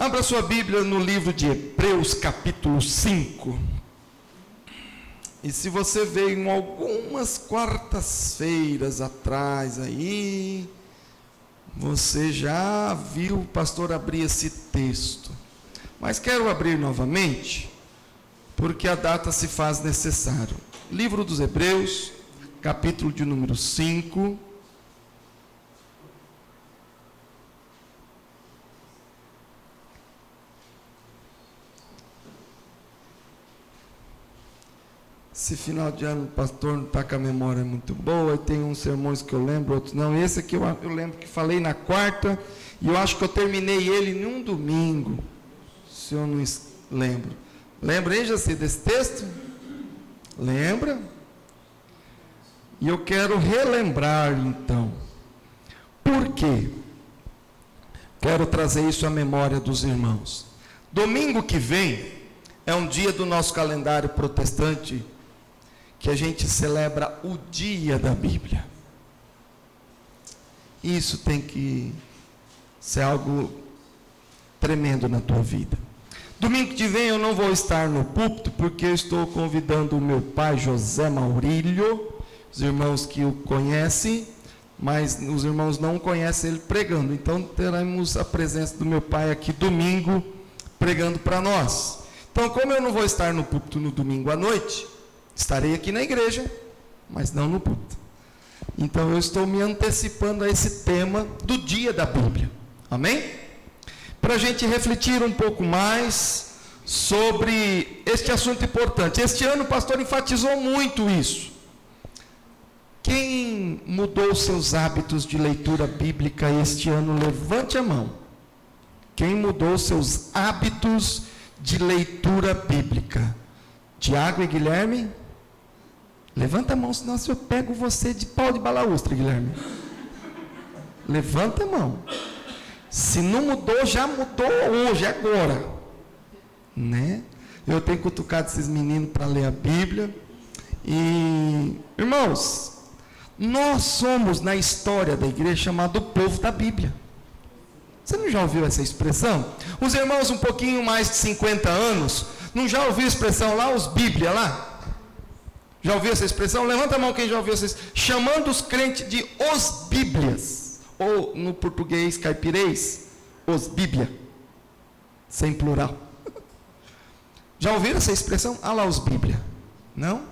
Abra sua Bíblia no livro de Hebreus, capítulo 5. E se você veio em algumas quartas-feiras atrás aí, você já viu o pastor abrir esse texto. Mas quero abrir novamente, porque a data se faz necessário. Livro dos Hebreus, capítulo de número 5. Esse final de ano o pastor não está com a memória muito boa, e tem uns sermões que eu lembro, outros não. Esse aqui eu lembro que falei na quarta, e eu acho que eu terminei ele em um domingo, se eu não lembro. Lembra aí, Jaci, desse texto? Lembra? E eu quero relembrar então. Por quê? Quero trazer isso à memória dos irmãos. Domingo que vem é um dia do nosso calendário protestante que a gente celebra o dia da Bíblia. Isso tem que ser algo tremendo na tua vida. Domingo que vem eu não vou estar no púlpito, porque eu estou convidando o meu pai José Maurílio, os irmãos que o conhecem, mas os irmãos não conhecem ele pregando. Então teremos a presença do meu pai aqui domingo, pregando para nós. Então, como eu não vou estar no púlpito no domingo à noite, estarei aqui na igreja, mas não no púlpito. Então, eu estou me antecipando a esse tema do dia da Bíblia. Amém? Para a gente refletir um pouco mais sobre este assunto importante. Este ano o pastor enfatizou muito isso. Quem mudou seus hábitos de leitura bíblica este ano, levante a mão. Quem mudou seus hábitos de leitura bíblica? Tiago e Guilherme? Levanta a mão, senão eu pego você de pau de balaústra, Guilherme. Levanta a mão. Se não mudou, já mudou hoje, agora. Né? Eu tenho cutucado esses meninos para ler a Bíblia. E, irmãos, nós somos na história da igreja chamado o povo da Bíblia. Você não já ouviu essa expressão? Os irmãos um pouquinho mais de 50 anos, não já ouviu a expressão lá, os Bíblia lá? Já ouviu essa expressão? Levanta a mão quem já ouviu essa expressão. Chamando os crentes de os Bíblias. Ou no português caipirês, os Bíblia. Sem plural. Já ouviram essa expressão? Ah lá os Bíblia. Não?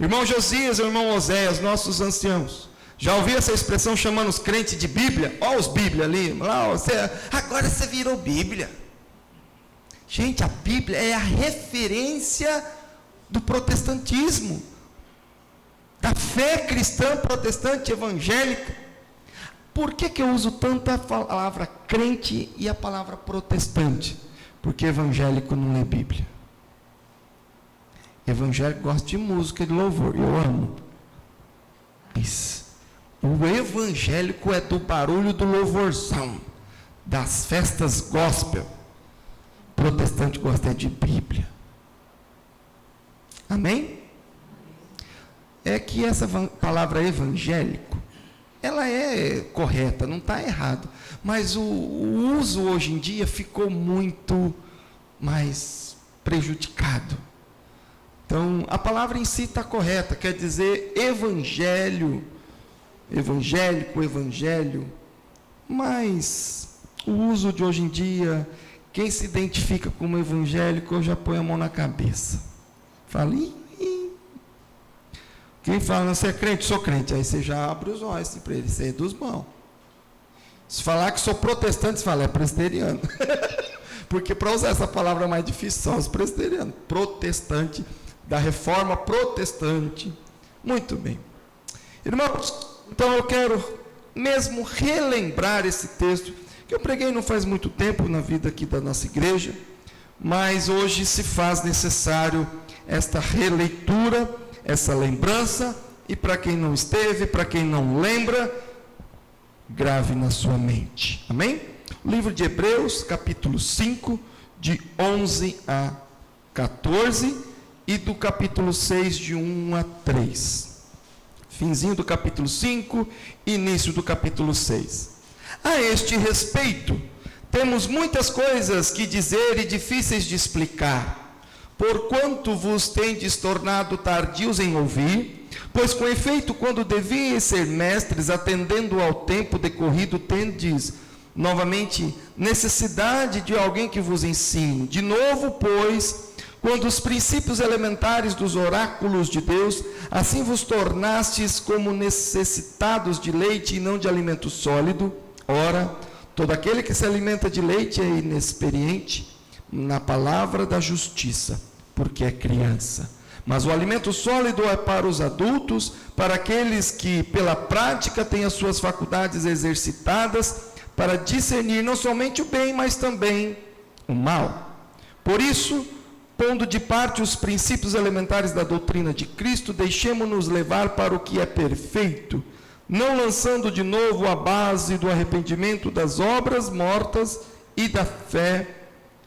Irmão Josias, irmão Oséias, nossos anciãos. Já ouviu essa expressão chamando os crentes de Bíblia? Olha os Bíblia ali. Lá, agora você virou Bíblia. Gente, a Bíblia é a referência do protestantismo, da fé cristã protestante evangélica. Por que eu uso tanto a palavra crente e a palavra protestante? Porque evangélico não lê Bíblia. Evangélico gosta de música e de louvor. Eu amo. Isso. O evangélico é do barulho do louvorzão, das festas gospel. O protestante gosta de Bíblia. Amém? É que essa palavra evangélico, ela é correta, não está errado. Mas o uso hoje em dia ficou muito mais prejudicado. Então, a palavra em si está correta, quer dizer evangelho, evangélico, evangelho, mas o uso de hoje em dia, quem se identifica como evangélico, eu já põe a mão na cabeça. Fala, quem fala, você é crente? Sou crente. Aí você já abre os olhos para ele, você é dos bons. Se falar que sou protestante, você fala, é presbiteriano. Porque para usar essa palavra mais difícil, são os presbiterianos. Protestante, da reforma protestante. Muito bem. Irmãos, então eu quero mesmo relembrar esse texto, que eu preguei não faz muito tempo na vida aqui da nossa igreja, mas hoje se faz necessário esta releitura, essa lembrança, e para quem não esteve, para quem não lembra, grave na sua mente. Amém? O livro de Hebreus, capítulo 5, de 11 a 14, e do capítulo 6, de 1 a 3. Finzinho do capítulo 5, início do capítulo 6. A este respeito, Temos muitas coisas que dizer e difíceis de explicar, porquanto vos tendes tornado tardios em ouvir, pois com efeito, quando devíeis ser mestres, atendendo ao tempo decorrido, tendes novamente necessidade de alguém que vos ensine. De novo, pois, quando os princípios elementares dos oráculos de Deus, assim vos tornastes como necessitados de leite e não de alimento sólido. Ora, todo aquele que se alimenta de leite é inexperiente na palavra da justiça, porque é criança. Mas o alimento sólido é para os adultos, para aqueles que pela prática têm as suas faculdades exercitadas, para discernir não somente o bem, mas também o mal. Por isso, pondo de parte os princípios elementares da doutrina de Cristo, deixemo-nos levar para o que é perfeito, não lançando de novo a base do arrependimento das obras mortas e da fé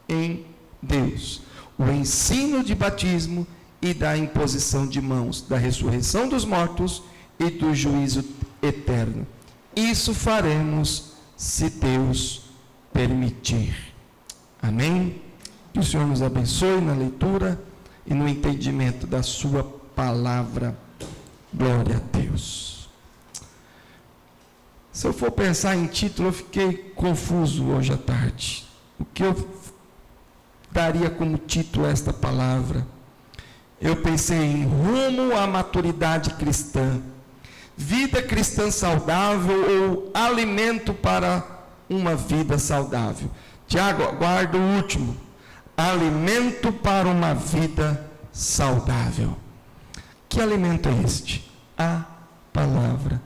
em Deus. O ensino de batismo e da imposição de mãos, da ressurreição dos mortos e do juízo eterno. Isso faremos, se Deus permitir. Amém? Que o Senhor nos abençoe na leitura e no entendimento da sua palavra. Glória a Deus. Se eu for pensar em título, eu fiquei confuso hoje à tarde. O que eu daria como título a esta palavra? Eu pensei em rumo à maturidade cristã, vida cristã saudável ou alimento para uma vida saudável. Tiago, aguardo o último. Alimento para uma vida saudável. Que alimento é este? A palavra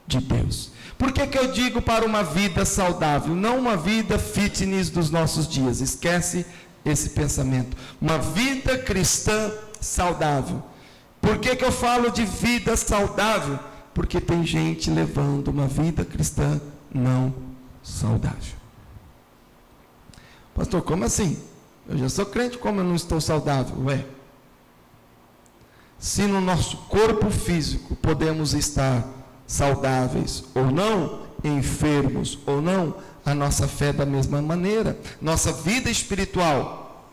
de Deus. Por que eu digo para uma vida saudável? Não uma vida fitness dos nossos dias. Esquece esse pensamento. Uma vida cristã saudável. Por que eu falo de vida saudável? Porque tem gente levando uma vida cristã não saudável. Pastor, como assim? Eu já sou crente, como eu não estou saudável? Ué, se no nosso corpo físico podemos estar saudáveis ou não, enfermos ou não, a nossa fé da mesma maneira, nossa vida espiritual,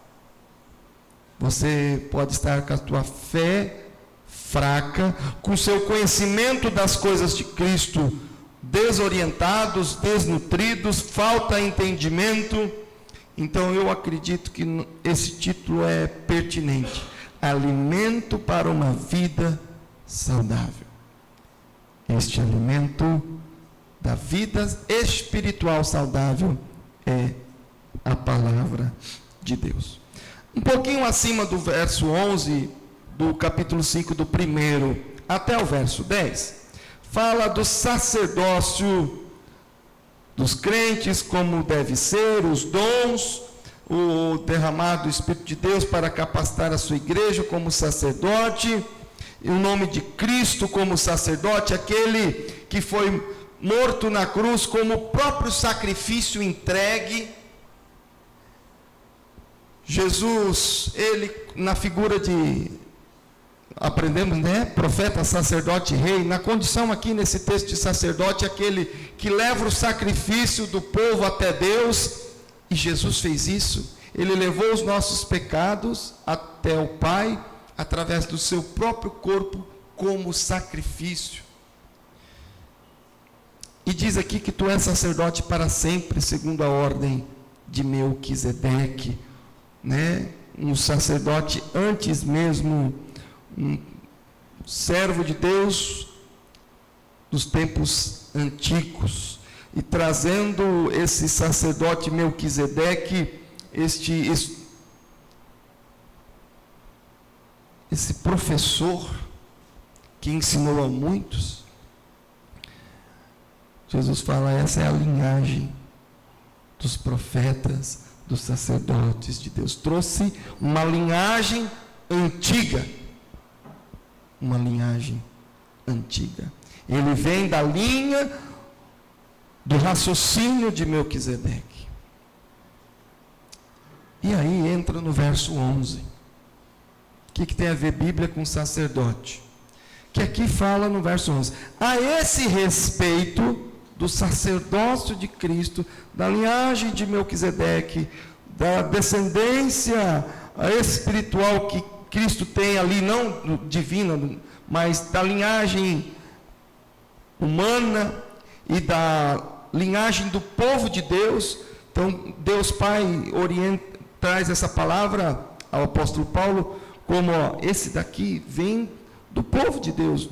você pode estar com a tua fé fraca, com o seu conhecimento das coisas de Cristo desorientados, desnutridos, falta entendimento. Então eu acredito que esse título é pertinente. Alimento para uma vida saudável. Este alimento da vida espiritual saudável é a palavra de Deus. Um pouquinho acima do verso 11 do capítulo 5 do 1º até o verso 10, fala do sacerdócio dos crentes, como deve ser, os dons, o derramado do Espírito de Deus para capacitar a sua igreja como sacerdote, e o nome de Cristo como sacerdote, aquele que foi morto na cruz como o próprio sacrifício entregue. Jesus, ele na figura de, aprendemos, né? Profeta, sacerdote, rei, na condição aqui nesse texto de sacerdote, aquele que leva o sacrifício do povo até Deus, e Jesus fez isso. Ele levou os nossos pecados até o Pai, através do seu próprio corpo, como sacrifício. E diz aqui que tu és sacerdote para sempre, segundo a ordem de Melquisedeque, né? Um sacerdote antes mesmo, um servo de Deus dos tempos antigos, e trazendo esse sacerdote Melquisedeque, esse professor que ensinou a muitos. Jesus fala, essa é a linhagem dos profetas, dos sacerdotes de Deus. Trouxe uma linhagem antiga. Uma linhagem antiga. Ele vem da linha do raciocínio de Melquisedeque. E aí entra no verso 11. O que tem a ver Bíblia com sacerdote? Que aqui fala no verso 11. A esse respeito, do sacerdócio de Cristo, da linhagem de Melquisedeque, da descendência espiritual que Cristo tem ali, não divina, mas da linhagem humana e da linhagem do povo de Deus. Então, Deus Pai traz essa palavra ao apóstolo Paulo como, esse daqui vem do povo de Deus,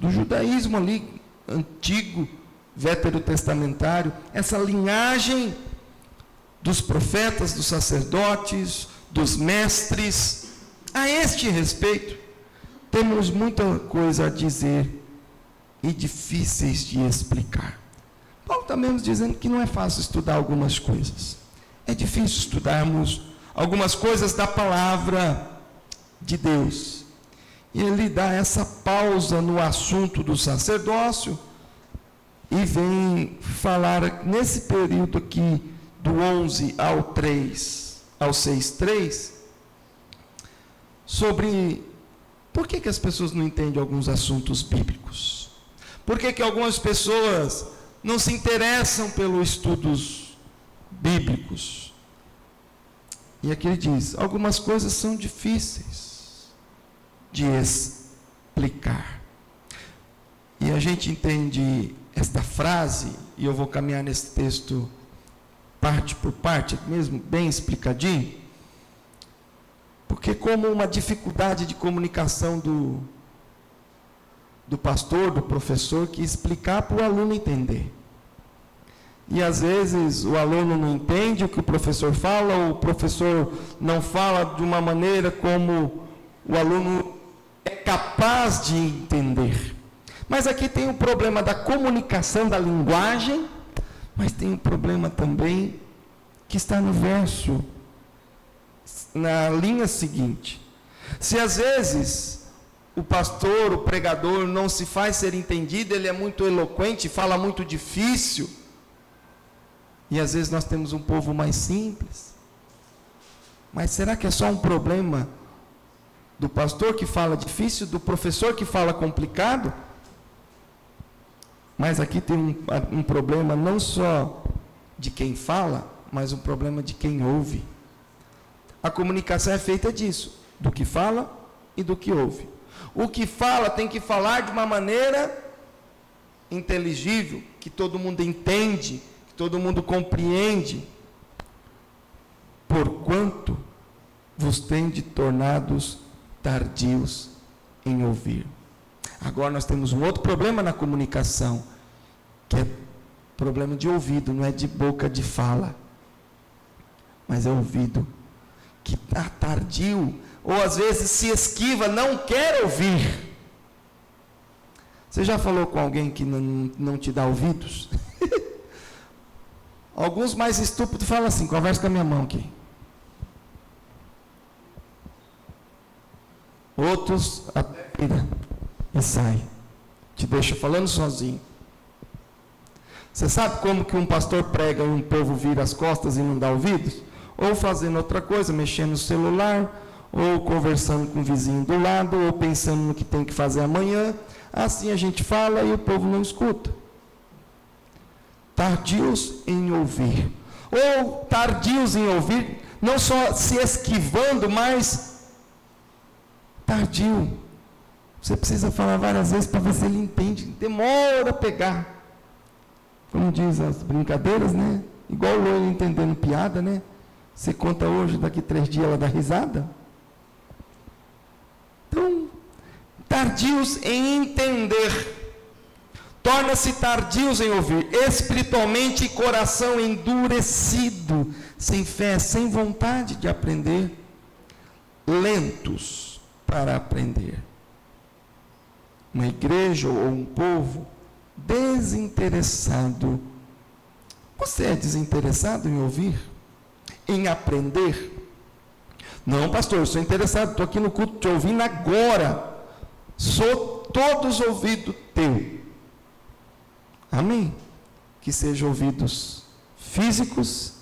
do judaísmo ali, antigo, veterotestamentário, essa linhagem dos profetas, dos sacerdotes, dos mestres. A este respeito, temos muita coisa a dizer e difíceis de explicar. Paulo está mesmo dizendo que não é fácil estudar algumas coisas. É difícil estudarmos algumas coisas da palavra de Deus. E ele dá essa pausa no assunto do sacerdócio e vem falar nesse período aqui, do 11 ao 6:3, sobre por que as pessoas não entendem alguns assuntos bíblicos. Por que algumas pessoas não se interessam pelos estudos bíblicos. E aqui ele diz, algumas coisas são difíceis de explicar. E a gente entende esta frase, e eu vou caminhar nesse texto parte por parte, mesmo bem explicadinho, porque como uma dificuldade de comunicação do pastor, do professor, que explicar para o aluno entender. E às vezes o aluno não entende o que o professor fala, ou o professor não fala de uma maneira como o aluno é capaz de entender. Mas aqui tem o problema da comunicação, da linguagem, mas tem um problema também que está no verso, na linha seguinte. Se às vezes o pastor, o pregador não se faz ser entendido, ele é muito eloquente, fala muito difícil, e às vezes nós temos um povo mais simples. Mas será que é só um problema do pastor que fala difícil, do professor que fala complicado? Mas aqui tem um problema não só de quem fala, mas um problema de quem ouve. A comunicação é feita disso, do que fala e do que ouve. O que fala tem que falar de uma maneira inteligível, que todo mundo entende, que todo mundo compreende. Porquanto vos tende tornados tardios em ouvir. Agora nós temos um outro problema na comunicação, que é problema de ouvido, não é de boca de fala, mas é ouvido, que está tardio, ou às vezes se esquiva, não quer ouvir. Você já falou com alguém que não te dá ouvidos? Alguns mais estúpidos falam assim, conversa com a minha mão aqui. Outros até vira e sai, te deixa falando sozinho. Você sabe como que um pastor prega e um povo vira as costas e não dá ouvidos? Ou fazendo outra coisa, mexendo no celular, ou conversando com o vizinho do lado, ou pensando no que tem que fazer amanhã. Assim a gente fala e o povo não escuta. Tardios em ouvir. Ou tardios em ouvir, não só se esquivando, mas tardio. Você precisa falar várias vezes para ver se ele entende. Demora a pegar. Como diz as brincadeiras, né? Igual o loiro entendendo piada, né? Você conta hoje, daqui 3 dias ela dá risada. Então, tardios em entender. Torna-se tardios em ouvir. Espiritualmente, coração endurecido, sem fé, sem vontade de aprender. Lentos para aprender. Uma igreja ou um povo desinteressado. Você é desinteressado em ouvir? Em aprender? Não, pastor, eu sou interessado, estou aqui no culto te ouvindo agora. Sou todos ouvido teu. Amém? Que sejam ouvidos físicos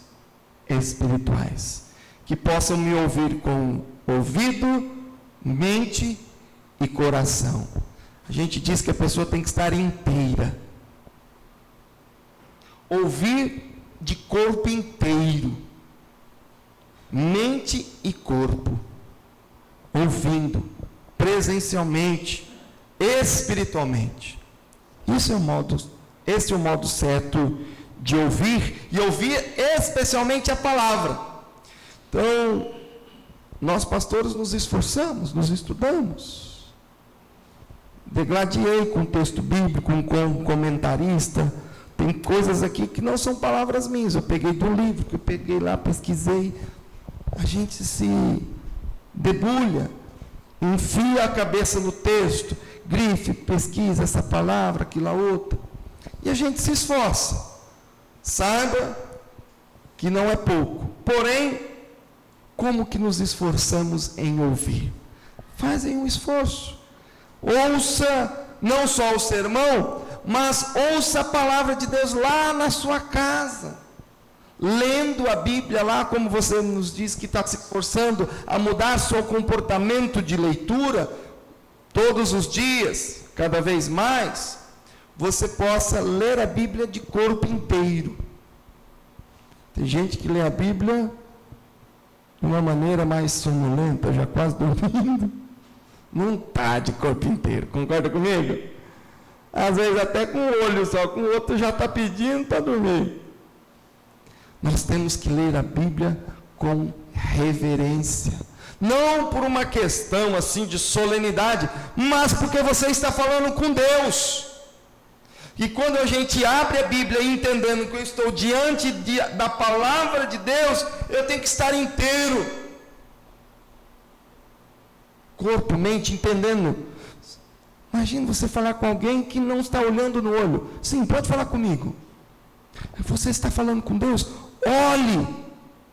e espirituais. Que possam me ouvir com ouvido, mente e coração. A gente diz que a pessoa tem que estar inteira. ouvir de corpo inteiro, mente e corpo, ouvindo presencialmente, espiritualmente. Esse é o modo certo de ouvir, e ouvir especialmente a palavra. Então, nós pastores nos esforçamos, nos estudamos. Degladiei com texto bíblico, com comentarista. Tem coisas aqui que não são palavras minhas, eu peguei do livro, que eu peguei lá, pesquisei. A gente se debulha, enfia a cabeça no texto, grife, pesquisa essa palavra, aquela outra, e a gente se esforça. Saiba que não é pouco. Porém, como que nos esforçamos em ouvir? Fazem um esforço. Ouça não só o sermão, mas ouça a palavra de Deus lá na sua casa, lendo a Bíblia lá, como você nos diz que está se esforçando a mudar seu comportamento de leitura, todos os dias, cada vez mais, você possa ler a Bíblia de corpo inteiro. Tem gente que lê a Bíblia de uma maneira mais sonolenta, já quase dormindo, não está de corpo inteiro, concorda comigo? Às vezes até com o olho só, com o outro já está pedindo para dormir. Nós temos que ler a Bíblia com reverência, não por uma questão assim de solenidade, mas porque você está falando com Deus. E quando a gente abre a Bíblia entendendo que eu estou diante da palavra de Deus, eu tenho que estar inteiro, corpo, mente, entendendo. Imagina você falar com alguém que não está olhando no olho. Sim, pode falar comigo. Você está falando com Deus? Olhe,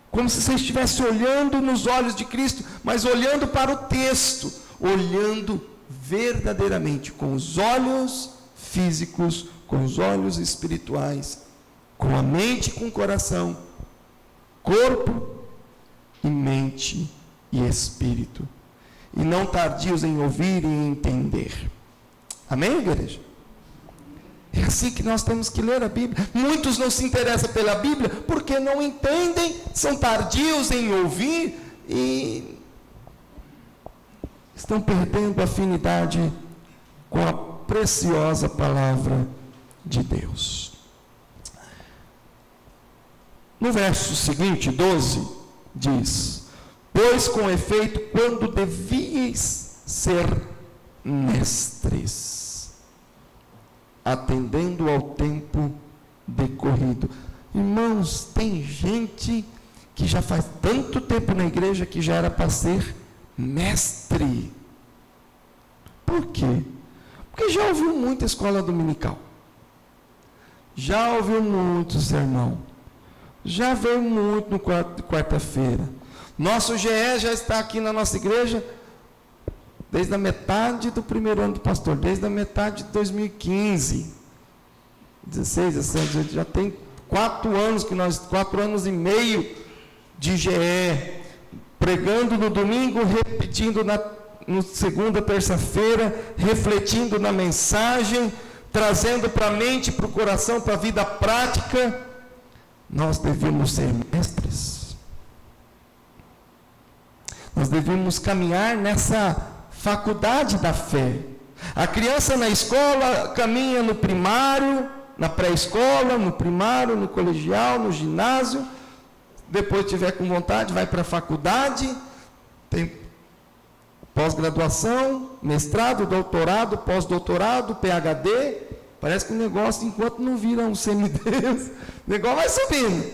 como se você estivesse olhando nos olhos de Cristo, mas olhando para o texto, olhando verdadeiramente com os olhos físicos, com os olhos espirituais, com a mente e com o coração, corpo e mente e espírito, e não tardios em ouvir e entender. Amém, igreja? É assim que nós temos que ler a Bíblia. Muitos não se interessam pela Bíblia porque não entendem, são tardios em ouvir e estão perdendo a afinidade com a preciosa palavra de Deus. No verso seguinte, 12, diz: pois com efeito, quando devíeis ser mestres, atendendo ao tempo decorrido. Irmãos, tem gente que já faz tanto tempo na igreja que já era para ser mestre. Por quê? Porque já ouviu muita escola dominical, já ouviu muito sermão, já veio muito no quarta-feira. Nosso GE já está aqui na nossa igreja desde a metade do primeiro ano do pastor, desde a metade de 2015, 16, 17, já tem 4 anos e meio de GE, pregando no domingo, repetindo no segunda, terça-feira, refletindo na mensagem, trazendo para a mente, para o coração, para a vida prática. Nós devemos ser mestres. Nós devemos caminhar nessa faculdade da fé. A criança na escola caminha no primário, na pré-escola, no primário, no colegial, no ginásio. Depois tiver com vontade, vai para a faculdade, tem pós-graduação, mestrado, doutorado, pós-doutorado, PhD. Parece que o negócio, enquanto não vira um semideus, o negócio vai subindo.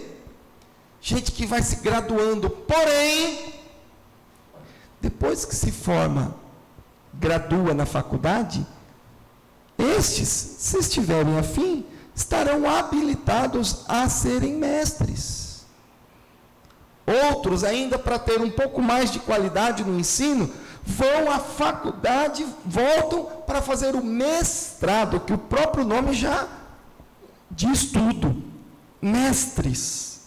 Gente que vai se graduando. Porém, depois que se forma, gradua na faculdade, estes, se estiverem afim, estarão habilitados a serem mestres. Outros, ainda para ter um pouco mais de qualidade no ensino, vão à faculdade, voltam para fazer o mestrado, que o próprio nome já diz tudo. Mestres.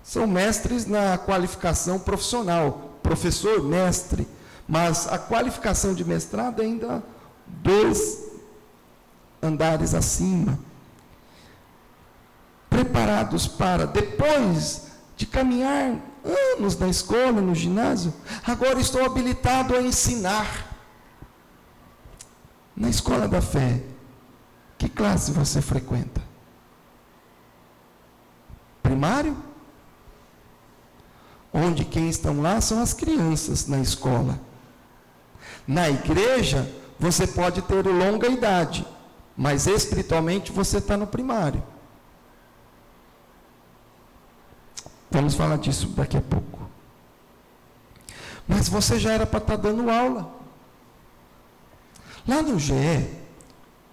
São mestres na qualificação profissional, professor, mestre, mas a qualificação de mestrado é ainda 2 andares acima. preparados para, depois de caminhar anos na escola, no ginásio, agora estou habilitado a ensinar. Na escola da fé, que classe você frequenta? Primário? Onde quem estão lá são as crianças na escola. Na igreja, você pode ter longa idade, mas espiritualmente você está no primário. Vamos falar disso daqui a pouco. Mas você já era para estar dando aula. Lá no GE,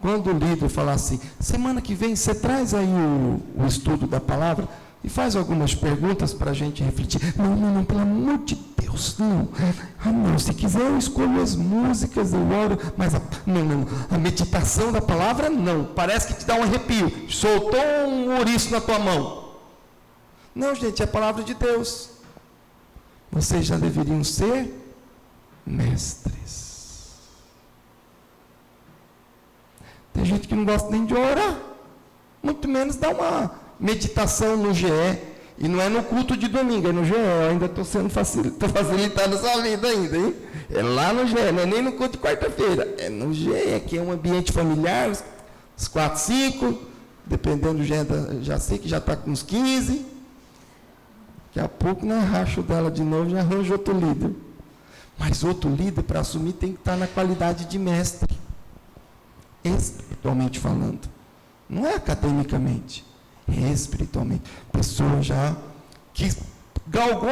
quando o líder falar assim, semana que vem você traz aí o estudo da palavra e faz algumas perguntas para a gente refletir. Não, pelo amor de Deus, não. Não, se quiser eu escolho as músicas, eu oro, mas a meditação da palavra não. Parece que te dá um arrepio. Soltou um ouriço na tua mão. Não, gente, é a palavra de Deus. Vocês já deveriam ser mestres. Tem gente que não gosta nem de orar, muito menos dar uma meditação no GE. E não é no culto de domingo, é no GE. Eu ainda estou sendo facilitando a sua vida ainda, hein? É lá no GE, não é nem no culto de quarta-feira. É no GE, que é um ambiente familiar, uns 4, 5, dependendo do GE, já sei que já está com uns 15. Daqui a pouco não racho dela de novo, já arranjo outro líder. Mas outro líder, para assumir, tem que estar na qualidade de mestre. Espiritualmente falando. Não é academicamente. É espiritualmente. Pessoa já que galgou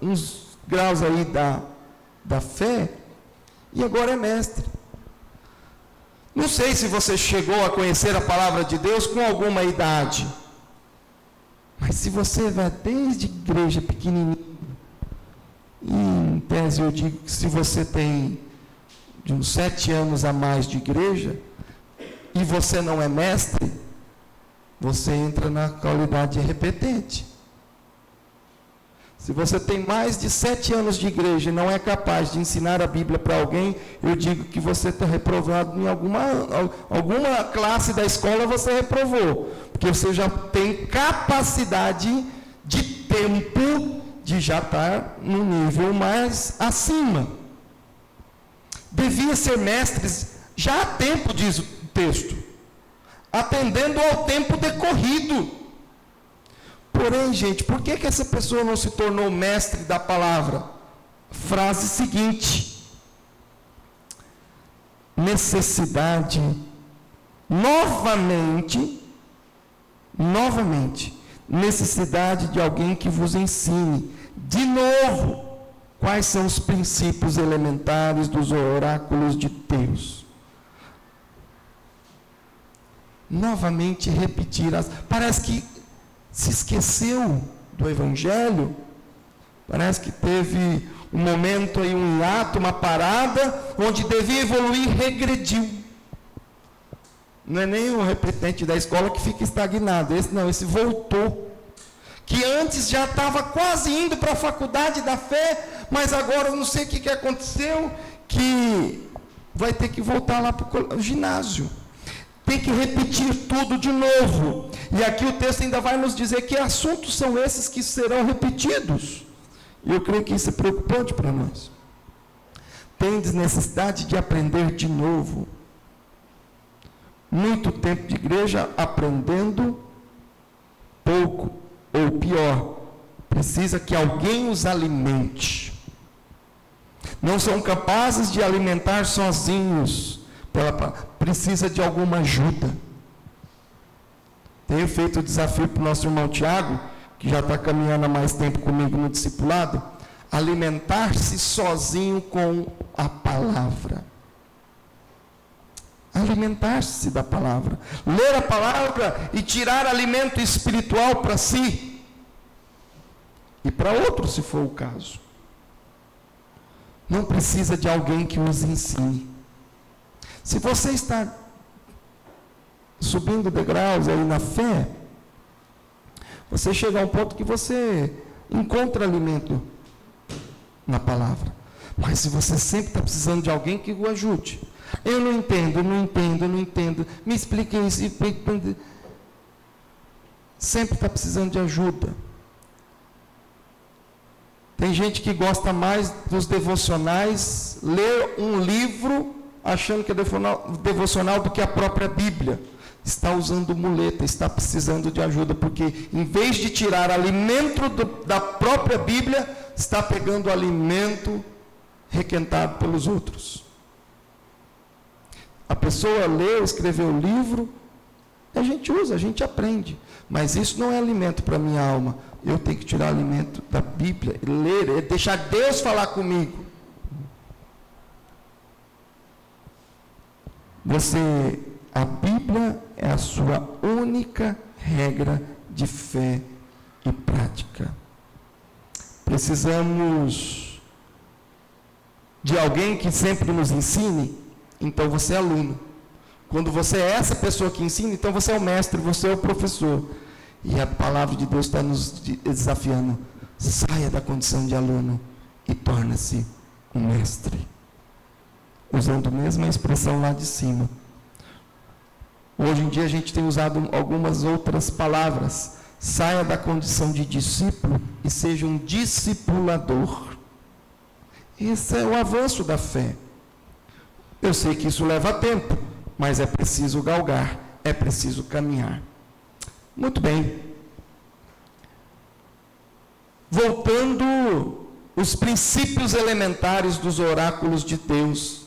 uns graus aí da fé e agora é mestre. Não sei se você chegou a conhecer a palavra de Deus com alguma idade. Mas se você vai desde igreja pequenininha, e em tese eu digo que se você tem de uns 7 anos a mais de igreja, e você não é mestre, você entra na qualidade de repetente. Se você tem mais de 7 anos de igreja e não é capaz de ensinar a Bíblia para alguém, eu digo que você está reprovado em alguma classe da escola, você reprovou. Porque você já tem capacidade de tempo de já estar no nível mais acima. Devia ser mestres já há tempo, diz o texto, atendendo ao tempo decorrido. Porém, gente, por que essa pessoa não se tornou mestre da palavra? Frase seguinte: necessidade, novamente, necessidade de alguém que vos ensine, de novo, quais são os princípios elementares dos oráculos de Deus. Novamente repetir, parece que se esqueceu do Evangelho, parece que teve um momento aí, um hiato, uma parada, onde devia evoluir, regrediu. Não é nem o repetente da escola que fica estagnado, esse voltou. Que antes já estava quase indo para a faculdade da fé, mas agora eu não sei o que aconteceu, que vai ter que voltar lá para o ginásio. Tem que repetir tudo de novo. E aqui o texto ainda vai nos dizer que assuntos são esses que serão repetidos. E eu creio que isso é preocupante para nós. Tendes necessidade de aprender de novo. Muito tempo de igreja aprendendo pouco, ou pior, precisa que alguém os alimente. Não são capazes de alimentar sozinhos. Precisa de alguma ajuda. Tenho feito o desafio para o nosso irmão Tiago, que já está caminhando há mais tempo comigo no discipulado, alimentar-se sozinho com a palavra. Alimentar-se da palavra. Ler a palavra e tirar alimento espiritual para si. E para outros, se for o caso. Não precisa de alguém que os ensine. Se você está subindo degraus aí na fé, você chega a um ponto que você encontra alimento na palavra. Mas se você sempre está precisando de alguém que o ajude, eu não entendo, me explique isso. sempre está precisando de ajuda. Tem gente que gosta mais dos devocionais, lê um livro achando que é devocional do que a própria Bíblia. Está usando muleta, está precisando de ajuda, porque em vez de tirar alimento da própria Bíblia, está pegando alimento requentado pelos outros. A pessoa lê, escreveu o livro, a gente usa, a gente aprende, mas isso não é alimento para a minha alma. Eu tenho que tirar alimento da Bíblia, ler, deixar Deus falar comigo. A Bíblia é a sua única regra de fé e prática. Precisamos de alguém que sempre nos ensine, então você é aluno. Quando você é essa pessoa que ensina, então você é o mestre, você é o professor. E a palavra de Deus está nos desafiando. Saia da condição de aluno e torne-se um mestre. Usando a mesma expressão lá de cima. Hoje em dia a gente tem usado algumas outras palavras. Saia da condição de discípulo e seja um discipulador. Esse é o avanço da fé. Eu sei que isso leva tempo, mas é preciso galgar, é preciso caminhar. Muito bem. Voltando os princípios elementares dos oráculos de Deus.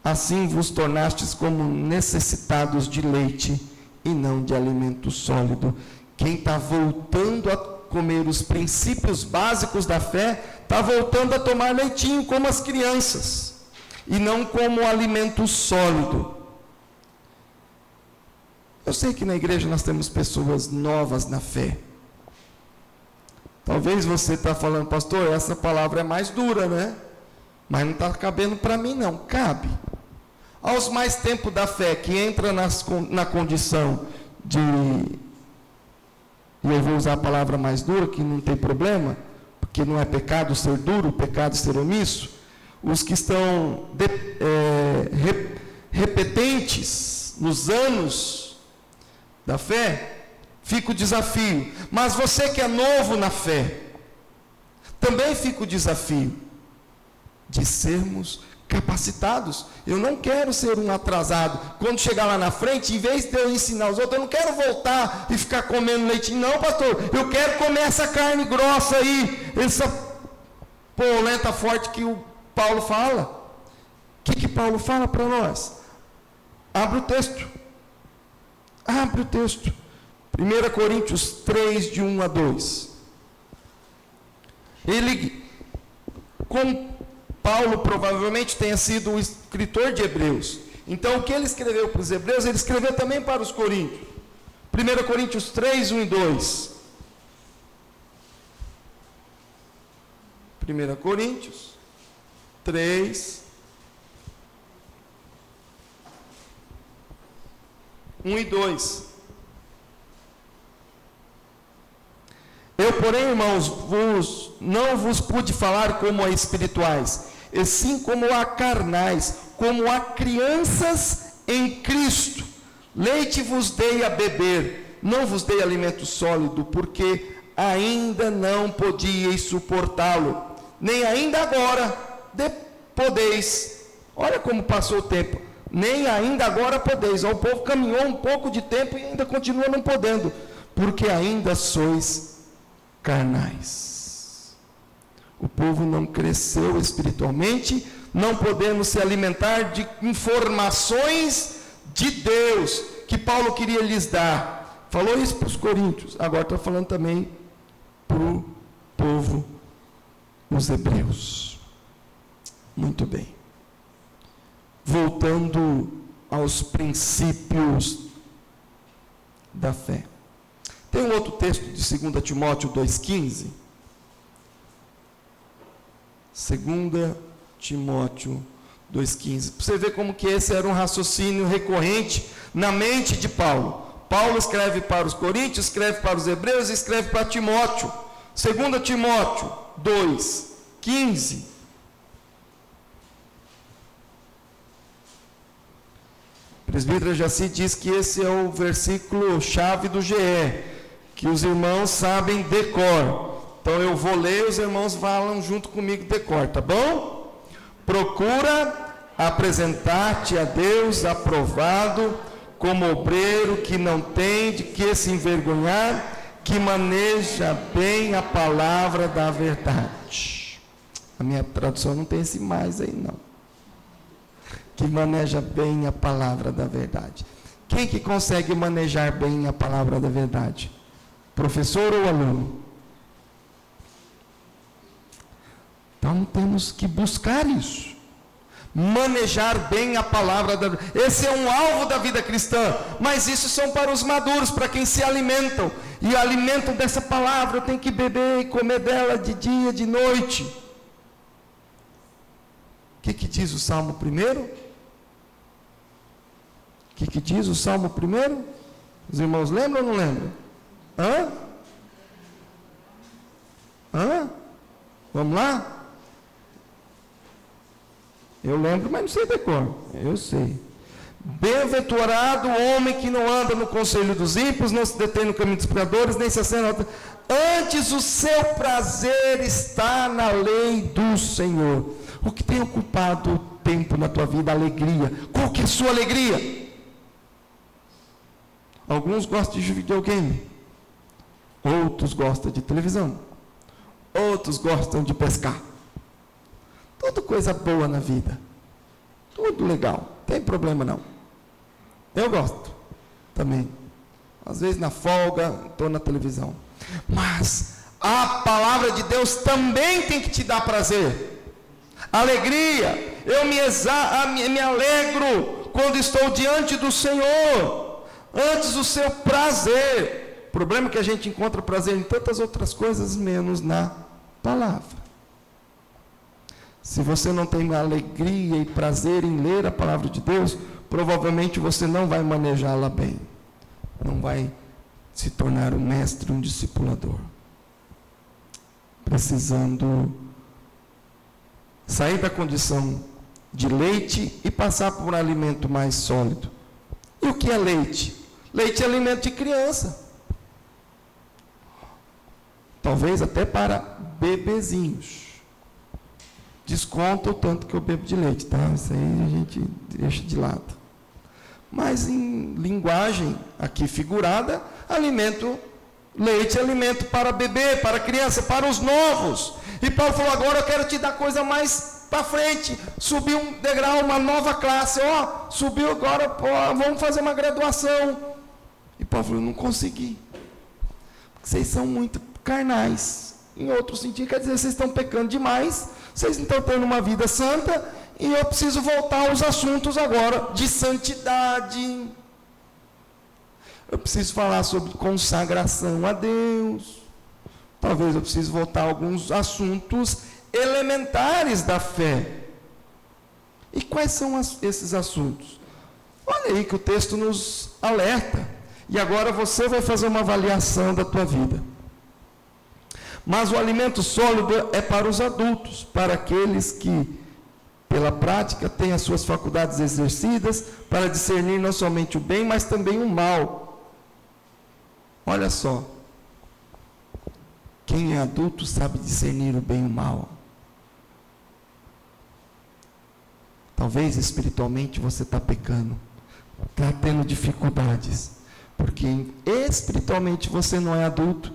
Assim vos tornastes como necessitados de leite e não de alimento sólido. Quem está voltando a comer os princípios básicos da fé, está voltando a tomar leitinho como as crianças, e não como alimento sólido. Eu sei que na igreja nós temos pessoas novas na fé. Talvez você está falando, pastor, essa palavra é mais dura, né? Mas não está cabendo para mim não. Cabe. Aos mais tempo da fé, que entra na condição de, e eu vou usar a palavra mais dura, que não tem problema, porque não é pecado ser duro, pecado ser omisso. Os que estão repetentes nos anos da fé, fica o desafio. Mas você que é novo na fé, também fica o desafio de sermos capacitados. Eu não quero ser um atrasado. Quando chegar lá na frente, em vez de eu ensinar os outros, eu não quero voltar e ficar comendo leitinho. Não, pastor, eu quero comer essa carne grossa aí, essa polenta forte que o Paulo fala. O que Paulo fala para nós? Abre o texto. Abre o texto. 1 Coríntios 3, de 1 a 2. Paulo provavelmente tenha sido o escritor de Hebreus. Então, o que ele escreveu para os Hebreus, ele escreveu também para os Coríntios. 1 Coríntios 3, 1 e 2. 1 Coríntios 3, 1 e 2. Eu, porém, irmãos, não vos pude falar como a espirituais, e sim como a carnais, como a crianças em Cristo. Leite vos dei a beber, não vos dei alimento sólido, porque ainda não podíeis suportá-lo, nem ainda agora podeis. Olha como passou o tempo. Nem ainda agora podeis. O povo caminhou um pouco de tempo e ainda continua não podendo, porque ainda sois carnais. O povo não cresceu espiritualmente, não podemos se alimentar de informações de Deus que Paulo queria lhes dar. Falou isso para os coríntios, agora está falando também para o povo, os hebreus. Muito bem. Voltando aos princípios da fé. Tem um outro texto de 2 Timóteo 2,15. 2 Timóteo 2,15. Para você ver como que esse era um raciocínio recorrente na mente de Paulo. Paulo escreve para os coríntios, escreve para os hebreus e escreve para Timóteo. 2 Timóteo 2,15. presbítero Jaci diz que esse é o versículo chave do GE, que os irmãos sabem decor. Então eu vou ler, os irmãos falam junto comigo decor, tá bom? Procura apresentar-te a Deus aprovado, como obreiro que não tem de que se envergonhar, que maneja bem a palavra da verdade. A minha tradução não tem esse mais aí não. Que maneja bem a palavra da verdade. Quem que consegue manejar bem a palavra da verdade? Professor ou aluno? Então temos que buscar isso. Manejar bem a palavra da verdade. Esse é um alvo da vida cristã. Mas isso são para os maduros, para quem se alimentam. E alimentam dessa palavra. Eu tenho que beber e comer dela de dia, de noite. O que diz o Salmo 1? O que diz o Salmo 1? Os irmãos lembram ou não lembram? Vamos lá? Eu lembro, mas não sei decor. Eu sei. Bem-aventurado o homem que não anda no conselho dos ímpios, não se detém no caminho dos pecadores, nem se assenta. Antes o seu prazer está na lei do Senhor. O que tem ocupado o tempo na tua vida? Alegria. Qual que é a sua alegria? Alguns gostam de videogame. Outros gostam de televisão. Outros gostam de pescar. Tudo coisa boa na vida. Tudo legal. Não tem problema não. Eu gosto também. Às vezes na folga, estou na televisão. Mas a palavra de Deus também tem que te dar prazer. Alegria. Eu me alegro quando estou diante do Senhor. Antes o seu prazer. O problema é que a gente encontra prazer em tantas outras coisas, menos na palavra. Se você não tem alegria e prazer em ler a palavra de Deus, provavelmente você não vai manejá-la bem. Não vai se tornar um mestre, um discipulador. Precisando sair da condição de leite e passar por um alimento mais sólido. E o que é leite? Leite é alimento de criança. Talvez até para bebezinhos. Desconta o tanto que eu bebo de leite, tá? Isso aí a gente deixa de lado. Mas em linguagem aqui figurada, leite é alimento para bebê, para criança, para os novos. E Paulo falou, agora eu quero te dar coisa mais para frente. Subiu um degrau, uma nova classe. Subiu agora, vamos fazer uma graduação. E Paulo falou, não consegui. Porque vocês são muito carnais. Em outro sentido, quer dizer, vocês estão pecando demais. Vocês não estão tendo uma vida santa, e eu preciso voltar aos assuntos agora de santidade. Eu preciso falar sobre consagração a Deus. Talvez eu precise voltar a alguns assuntos elementares da fé. E quais são esses assuntos? Olha aí que o texto nos alerta. E agora você vai fazer uma avaliação da tua vida. Mas o alimento sólido é para os adultos, para aqueles que, pela prática, têm as suas faculdades exercidas para discernir não somente o bem, mas também o mal. Olha só. Quem é adulto sabe discernir o bem e o mal. Talvez espiritualmente você está pecando, está tendo dificuldades, porque espiritualmente você não é adulto,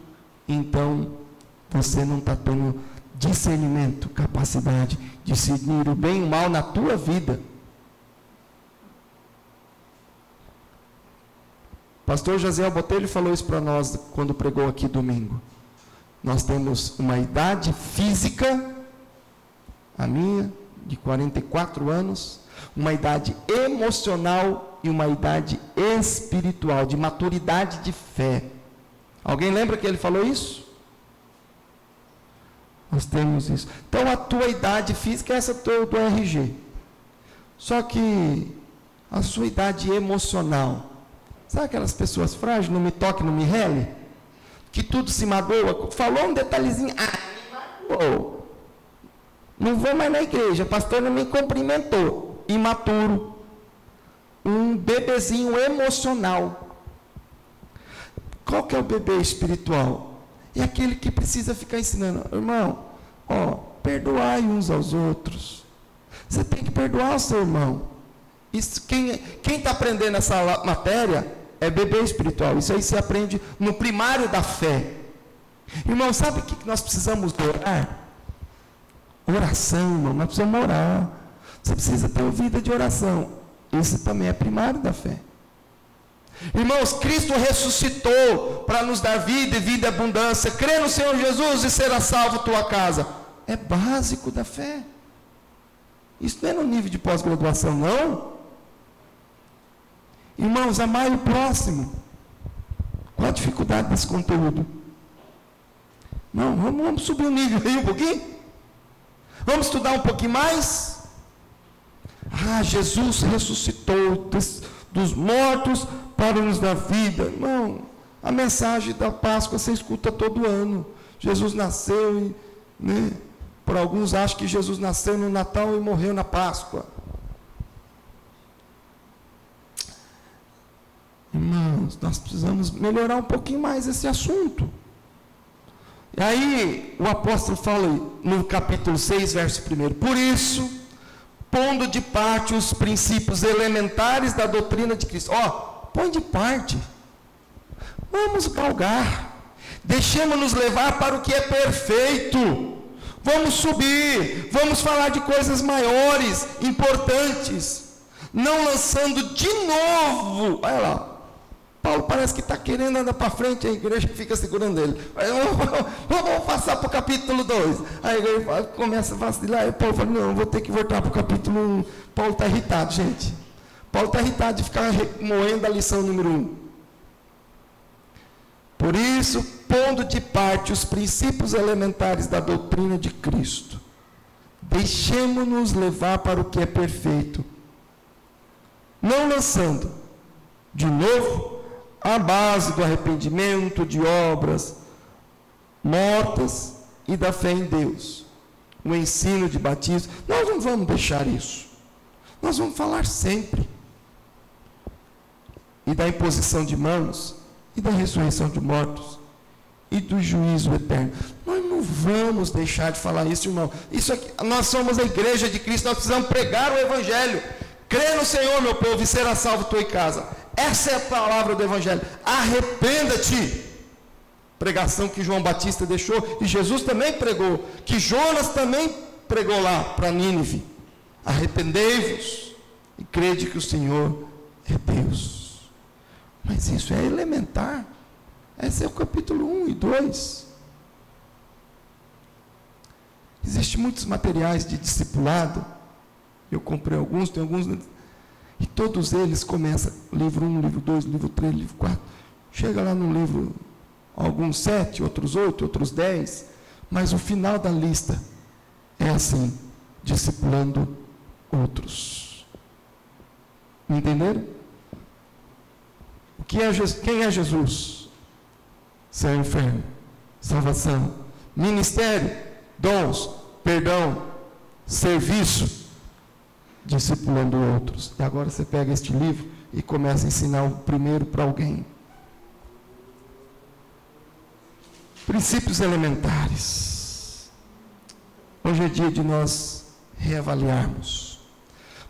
então você não está tendo discernimento, capacidade de discernir o bem e o mal na tua vida. Pastor José Botelho falou isso para nós quando pregou aqui domingo. Nós temos uma idade física, a minha, de 44 anos, uma idade emocional e uma idade espiritual, de maturidade de fé. Alguém lembra que ele falou isso? Nós temos isso. Então, a tua idade física é essa do RG. Só que a sua idade emocional, sabe aquelas pessoas frágeis, não me toque, não me rele? Que tudo se magoa. Falou um detalhezinho, me magoou. Não vou mais na igreja, a pastora me cumprimentou. Imaturo. um bebezinho emocional. Qual que é o bebê espiritual? É aquele que precisa ficar ensinando, irmão, perdoai uns aos outros. Você tem que perdoar o seu irmão. Isso, quem está aprendendo essa matéria é bebê espiritual. Isso aí se aprende no primário da fé. Irmão, sabe o que nós precisamos orar? Oração, irmão, nós precisamos orar. Você precisa ter uma vida de oração. Isso também é primário da fé. Irmãos, Cristo ressuscitou para nos dar vida e vida e abundância. Crê no Senhor Jesus e será salvo tua casa. É básico da fé. Isso não é no nível de pós-graduação, não. Irmãos, amai o próximo. Qual a dificuldade desse conteúdo? Não, vamos subir o nível aí um pouquinho? Vamos estudar um pouquinho mais? Jesus ressuscitou dos mortos para nos dar vida. Irmão, a mensagem da Páscoa você escuta todo ano. Jesus nasceu, por alguns acham que Jesus nasceu no Natal e morreu na Páscoa. Irmãos, nós precisamos melhorar um pouquinho mais esse assunto. E aí, o apóstolo fala no capítulo 6, verso 1: por isso, pondo de parte os princípios elementares da doutrina de Cristo. Põe de parte. Vamos galgar. Deixemos-nos levar para o que é perfeito. Vamos subir. Vamos falar de coisas maiores, importantes. Não lançando de novo. Olha lá. Paulo parece que está querendo andar para frente, a igreja fica segurando ele. Vamos passar para o capítulo 2. A igreja começa a vacilar, e Paulo fala, não, vou ter que voltar para o capítulo 1. Paulo está irritado, gente. Paulo está irritado de ficar remoendo a lição número 1. Por isso, pondo de parte os princípios elementares da doutrina de Cristo, deixemos-nos levar para o que é perfeito, não lançando, de novo, a base do arrependimento, de obras mortas e da fé em Deus. O ensino de batismo, nós não vamos deixar isso. Nós vamos falar sempre. E da imposição de mãos, e da ressurreição de mortos, e do juízo eterno. Nós não vamos deixar de falar isso, irmão. Isso aqui, nós somos a igreja de Cristo, nós precisamos pregar o Evangelho. Crê no Senhor, meu povo, e será salvo tua casa. Essa é a palavra do Evangelho. Arrependa-te. Pregação que João Batista deixou, e Jesus também pregou, que Jonas também pregou lá para Nínive. Arrependei-vos e crede que o Senhor é Deus. Mas isso é elementar. Esse é o capítulo 1 e 2. Existem muitos materiais de discipulado. Eu comprei alguns, tem alguns, e todos eles começam, livro 1, livro 2, livro 3, livro 4, chega lá no livro, alguns 7, outros 8, outros 10, mas o final da lista é assim, discipulando outros. Entenderam? Quem é Jesus? Céu e inferno, salvação, ministério, dons, perdão, serviço, discipulando outros. E agora você pega este livro e começa a ensinar o primeiro para alguém. Princípios elementares. Hoje é dia de nós reavaliarmos.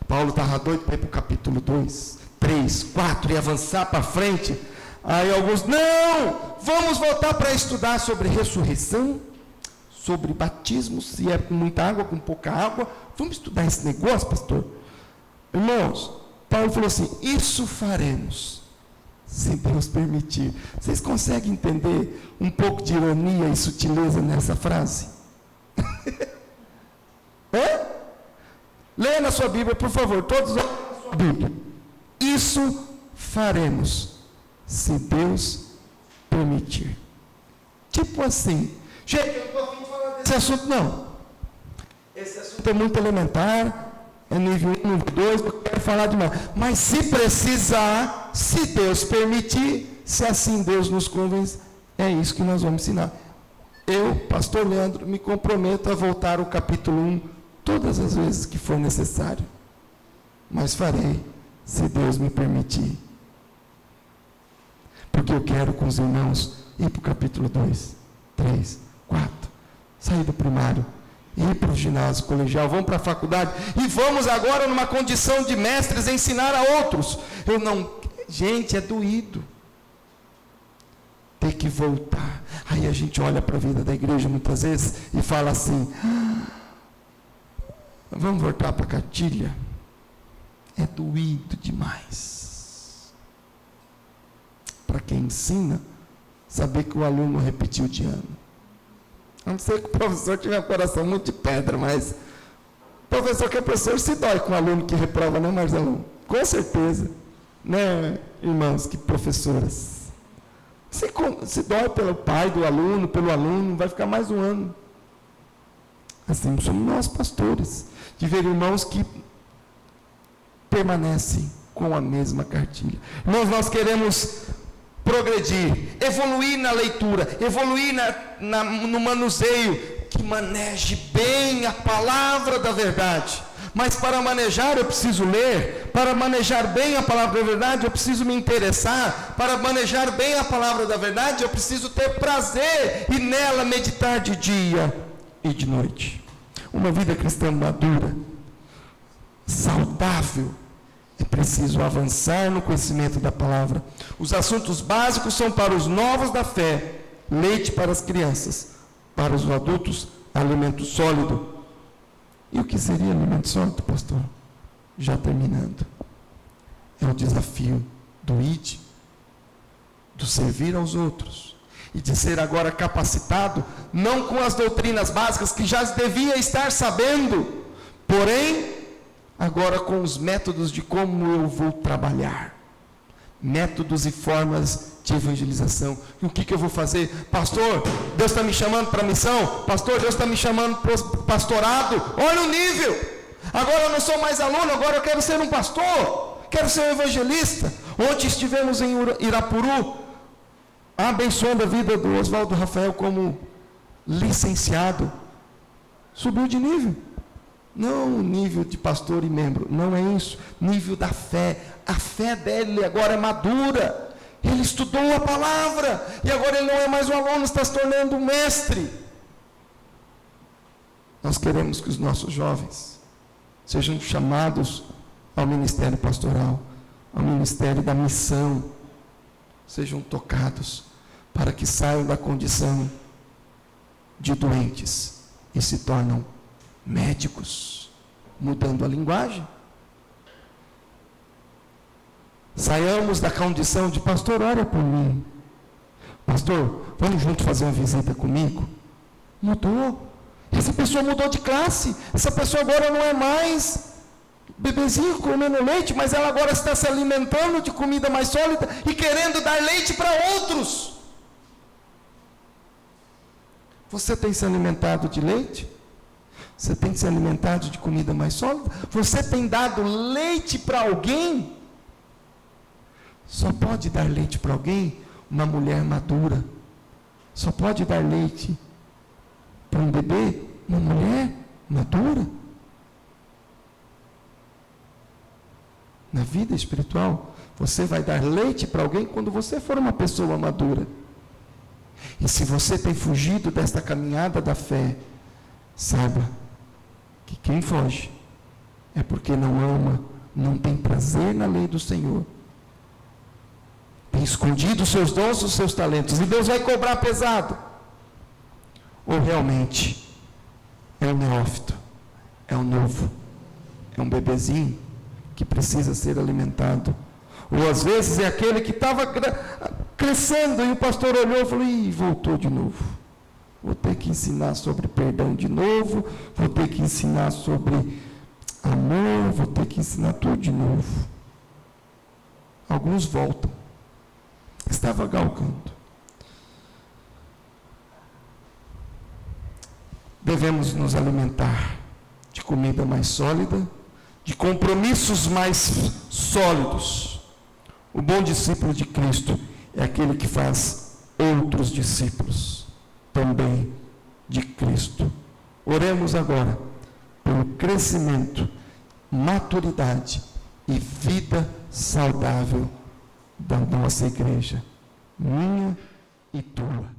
Paulo estava doido para ir para o capítulo 2, 3, 4 e avançar para frente. Aí alguns, não, vamos voltar para estudar sobre ressurreição, sobre batismo, se é com muita água, com pouca água. Vamos estudar esse negócio, pastor? Irmãos, Paulo falou assim, isso faremos, se Deus permitir. Vocês conseguem entender um pouco de ironia e sutileza nessa frase? Leia na sua Bíblia, por favor, todos olhem na sua Bíblia. Isso faremos, se Deus permitir. Tipo assim, gente, eu não estou afim de falar desse assunto, não. Esse assunto é muito elementar, é nível 1, nível 2, não quero falar demais. Mas se precisar, se Deus permitir, se assim Deus nos convence, é isso que nós vamos ensinar. Eu, pastor Leandro, me comprometo a voltar ao capítulo 1 todas as vezes que for necessário. Mas farei, se Deus me permitir. Porque eu quero com os irmãos ir para o capítulo 2, 3, 4, sair do primário, ir para o ginásio colegial, vamos para a faculdade, e vamos agora numa condição de mestres ensinar a outros. Gente, é doído ter que voltar. Aí a gente olha para a vida da igreja muitas vezes e fala assim, vamos voltar para a cartilha. É doído demais. Para quem ensina, saber que o aluno repetiu de ano. A não ser que o professor tiver um coração muito de pedra, mas o professor que é professor se dói com o aluno que reprova, né, Marcelão? Com certeza. Né, irmãos, que professoras. Se dói pelo pai do aluno, pelo aluno, vai ficar mais um ano. Assim somos nós, pastores, de ver irmãos que permanecem com a mesma cartilha. Nós queremos progredir, evoluir na leitura, evoluir no manuseio, que maneje bem a palavra da verdade. Mas para manejar eu preciso ler, para manejar bem a palavra da verdade eu preciso me interessar, para manejar bem a palavra da verdade eu preciso ter prazer e nela meditar de dia e de noite. Uma vida cristã madura, saudável, é preciso avançar no conhecimento da palavra. Os assuntos básicos são para os novos da fé, leite para as crianças, para os adultos, alimento sólido. E o que seria alimento sólido, pastor? Já terminando. É o desafio do id, do servir aos outros, e de ser agora capacitado, não com as doutrinas básicas que já devia estar sabendo, porém, agora com os métodos de como eu vou trabalhar, métodos e formas de evangelização. E o que eu vou fazer? Pastor, Deus está me chamando para a missão? Pastor, Deus está me chamando para o pastorado? Olha o nível! Agora eu não sou mais aluno, agora eu quero ser um pastor, quero ser um evangelista. Ontem estivemos em Irapuru, abençoando a vida do Oswaldo Rafael como licenciado. Subiu de nível. Não o nível de pastor e membro, não é isso. Nível da fé. A fé dele agora é madura. Ele estudou a palavra. E agora ele não é mais um aluno, está se tornando um mestre. Nós queremos que os nossos jovens sejam chamados ao ministério pastoral, ao ministério da missão. Sejam tocados para que saiam da condição de doentes e se tornam médicos, mudando a linguagem. Saiamos da condição de pastor, ora por mim. Pastor, vamos juntos fazer uma visita comigo? Mudou. Essa pessoa mudou de classe. Essa pessoa agora não é mais bebezinho comendo leite, mas ela agora está se alimentando de comida mais sólida e querendo dar leite para outros. Você tem se alimentado de leite? Você tem se alimentado de comida mais sólida? Você tem dado leite para alguém? Só pode dar leite para alguém uma mulher madura. Só pode dar leite para um bebê uma mulher madura. Na vida espiritual, você vai dar leite para alguém quando você for uma pessoa madura. E se você tem fugido desta caminhada da fé, saiba que quem foge é porque não ama, não tem prazer na lei do Senhor. Tem escondido os seus dons, os seus talentos, e Deus vai cobrar pesado. Ou realmente é um neófito, é um novo, é um bebezinho que precisa ser alimentado. Ou às vezes é aquele que estava crescendo e o pastor olhou e falou, ih, voltou de novo. Vou ter que ensinar sobre perdão de novo, vou ter que ensinar sobre amor, vou ter que ensinar tudo de novo. Alguns voltam. Estava galgando. Devemos nos alimentar de comida mais sólida, de compromissos mais sólidos. O bom discípulo de Cristo é aquele que faz outros discípulos também de Cristo. Oremos agora pelo crescimento, maturidade e vida saudável da nossa igreja, minha e tua.